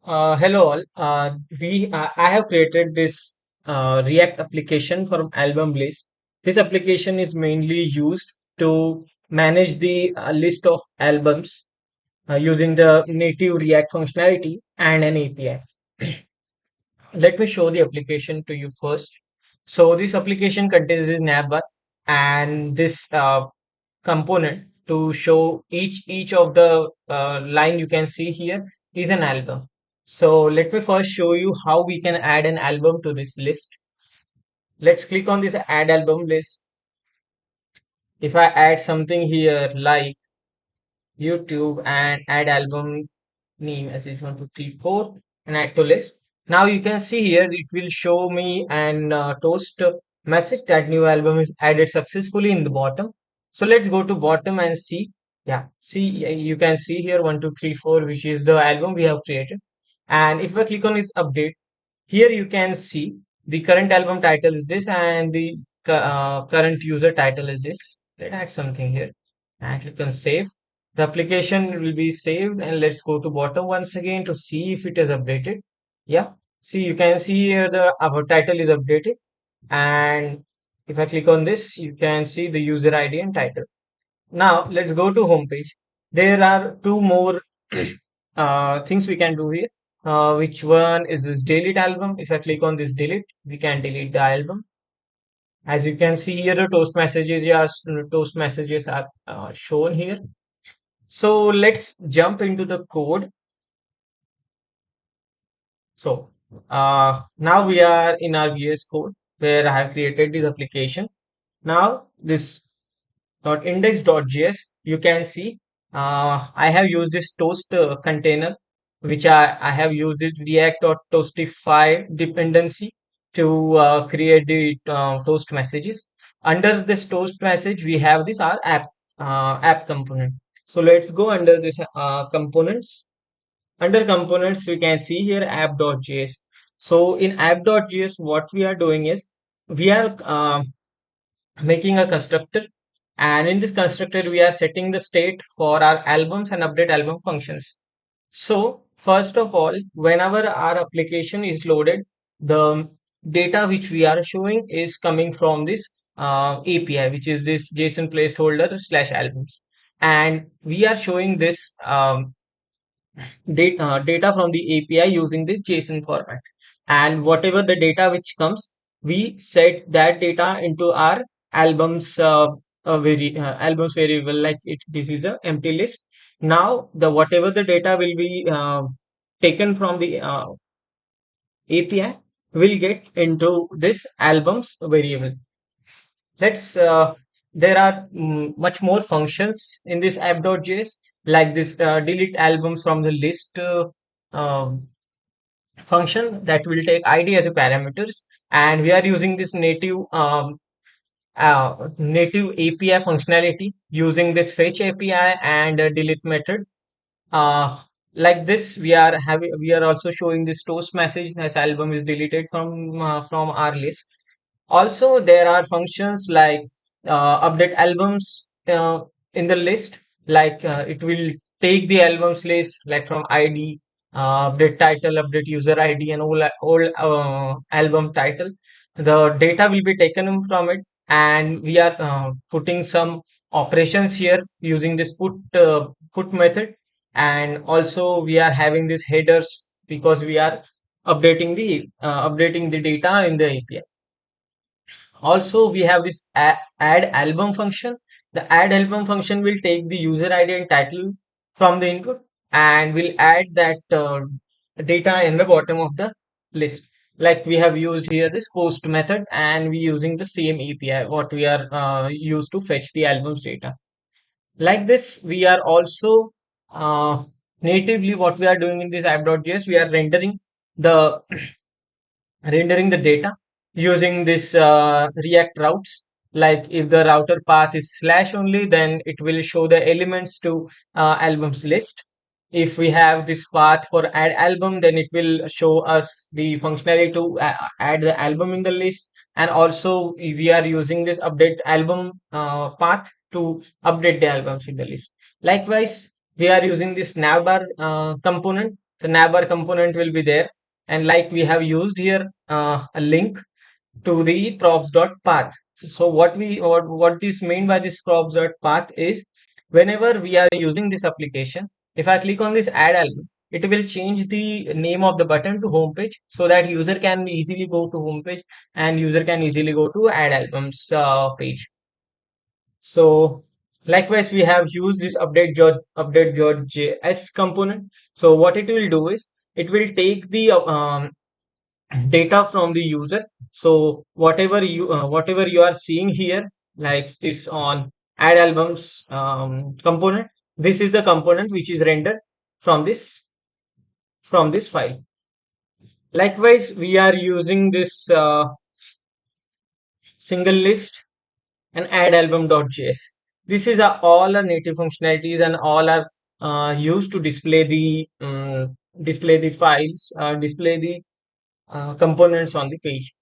Hello all. I have created this React application for album list. This application is mainly used to manage the list of albums using the native React functionality and an API. Let me show the application to you first. So this application contains this navbar and this component to show each of the line you can see here is an album. So let me first show you how we can add an album to this list. Let's click on this add album list. If I add something here like YouTube and add album name as is 1234 and add to list. Now you can see here it will show me an toast message that new album is added successfully in the bottom. So let's go to bottom and see. Yeah, see you can see here 1234, which is the album we have created. And if I click on its update, here you can see the current album title is this and the current user title is this. Let's add something here and click on save. The application will be saved and let's go to bottom once again to see if it is updated. Yeah, see you can see here the our title is updated, and if I click on this you can see the user ID and title. Now let's go to homepage. There are two more things we can do here. Which one is this delete album? If I click on this delete, we can delete the album. As you can see here, the toast messages are shown here. So let's jump into the code. So now we are in our VS Code where I have created this application. Now this .index.js, you can see I have used this toast container, which I have used it react.toastify dependency to create the toast messages. Under this toast message, we have this our app component. So let's go under this components. Under components, we can see here app.js. So in app.js, what we are doing is we are making a constructor, and in this constructor we are setting the state for our albums and update album functions. So first of all, whenever our application is loaded, the data which we are showing is coming from this API, which is this JSON placeholder slash albums, and we are showing this data from the API using this JSON format. And whatever the data which comes, we set that data into our albums albums variable. Like it, this is a empty list. Now the whatever the data will be taken from the API will get into this albums variable. Let's there are much more functions in this app.js, like this delete albums from the list um, function that will take id as a parameters, and we are using this native API functionality using this fetch API and delete method. Like this, we are also showing this toast message as album is deleted from our list. Also, there are functions like update albums in the list, like it will take the albums list like from ID, update title, update user ID, and all album title. The data will be taken from it, and we are putting some operations here using this put method, and also we are having these headers because we are updating the data in the API. Also, we have this add album function. The add album function will take the user ID and title from the input and will add that data in the bottom of the list. Like we have used here this post method, and we using the same API what we are used to fetch the albums data. Like this, we are also uh, natively what we are doing in this app.js, we are the rendering the data using this React routes. Like if the router path is slash only, then it will show the elements to albums list. If we have this path for add album, then it will show us the functionality to add the album in the list. And also we are using this update album path to update the albums in the list. Likewise, we are using this navbar component the navbar component will be there. And like we have used here a link to the props.path. So what is mean by this props.path is, whenever we are using this application, if I click on this add album, it will change the name of the button to homepage, so that user can easily go to homepage and user can easily go to add albums page. So likewise, we have used this update.js component. So what it will do is, it will take the data from the user. So whatever you are seeing here, like this on add albums component, this is the component which is rendered from this file. Likewise, we are using this single list and add album.js. This is all our native functionalities, and all are used to display the files, display the components on the page.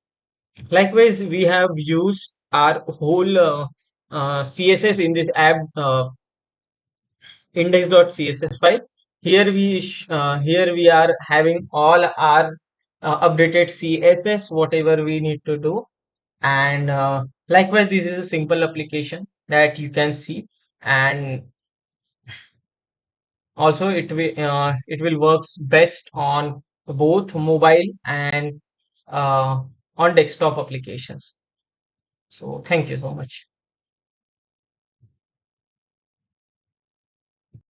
Likewise, we have used our whole CSS in this app index.css file. Here we are having all our updated CSS, whatever we need to do. And likewise, this is a simple application that you can see. And also it will works best on both mobile and on desktop applications. So thank you so much.